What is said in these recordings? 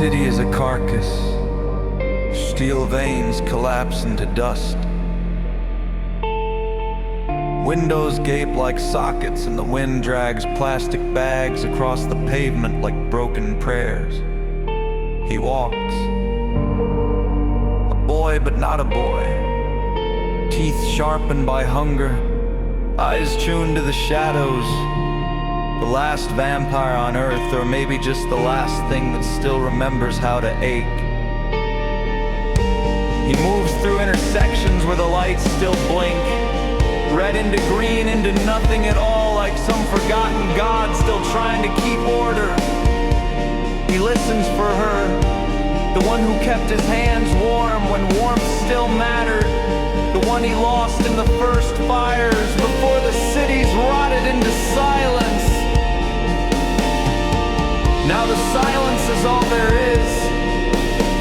city is a carcass. Steel veins collapse into dust. Windows gape like sockets, and the wind drags plastic bags across the pavement like broken prayers. He walks. A boy, but not a boy. Teeth sharpened by hunger, eyes tuned to the shadows. The last vampire on Earth, or maybe just the last thing that still remembers how to ache. He moves through intersections where the lights still blink. Red into green into nothing at all, like some forgotten god still trying to keep order. He listens for her, the one who kept his hands warm when warmth still mattered. The one he lost in the first fires before the cities rotted into silence. Now the silence is all there is,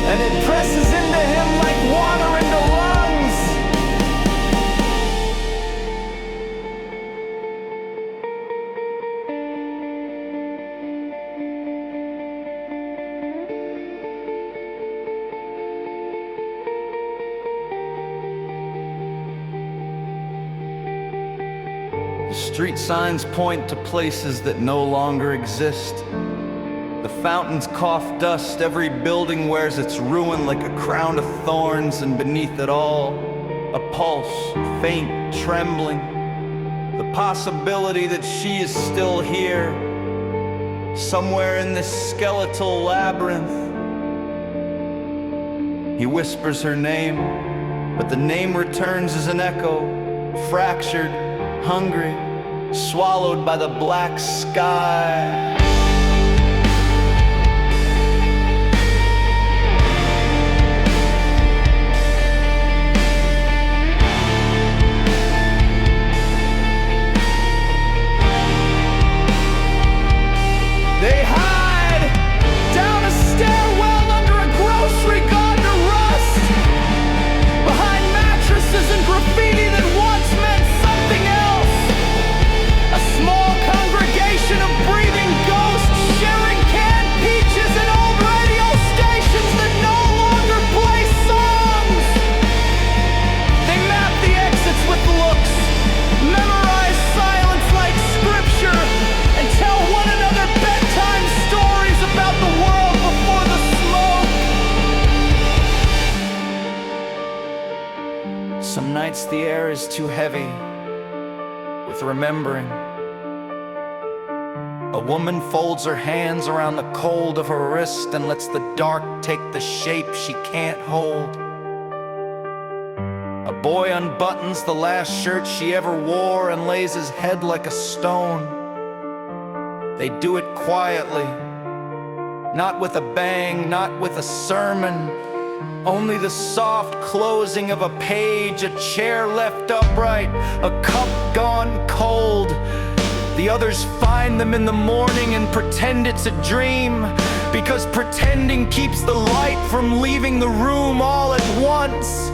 and it presses into him like water into lungs. The street signs point to places that no longer exist. The fountains cough dust, every building wears its ruin like a crown of thorns, and beneath it all, a pulse, faint, trembling. The possibility that she is still here, somewhere in this skeletal labyrinth. He whispers her name, but the name returns as an echo, fractured, hungry, swallowed by the black sky. They hide down a stairwell under a grocery gone to rust, behind mattresses and graffiti that once meant something else. A small congregation of breathing ghosts sharing canned peaches and old radio stations that no longer play songs. They map the exits with looks, memorize silence like scripture, and tell one another bedtime stories about the world before the smoke. Some nights the air is too heavy with remembering. A woman folds her hands around the cold of her wrist and lets the dark take the shape she can't hold. A boy unbuttons the last shirt she ever wore and lays his head like a stone. They do it quietly, not with a bang, not with a sermon. Only the soft closing of a page, a chair left upright, a cup gone cold. The others find them in the morning and pretend it's a dream, because pretending keeps the light from leaving the room all at once.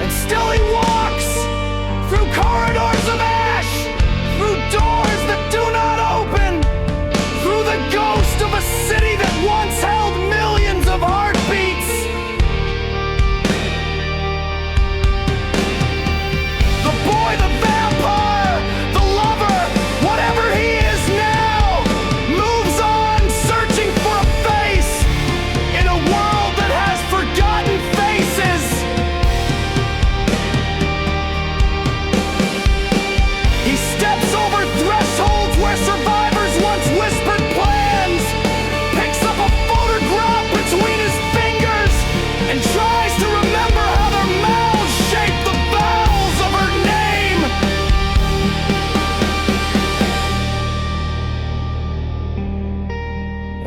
And still he walks through corridors of ash, through doors that do not open, through the ghost of a city that once held millions of heartbeats. The boy, the vampire, the lover, whatever he is now, moves on, searching for a face in a world that has forgotten faces. He steps over thresholds where survivors once whispered plans, picks up a photograph between his fingers, and tries to remember how their mouths shape the vowels of her name.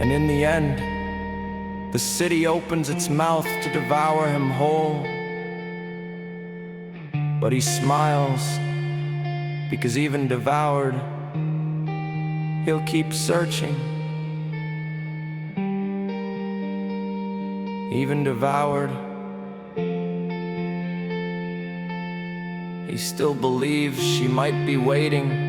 And in the end, the city opens its mouth to devour him whole. But he smiles, because even devoured, he'll keep searching. Even devoured, he still believes she might be waiting.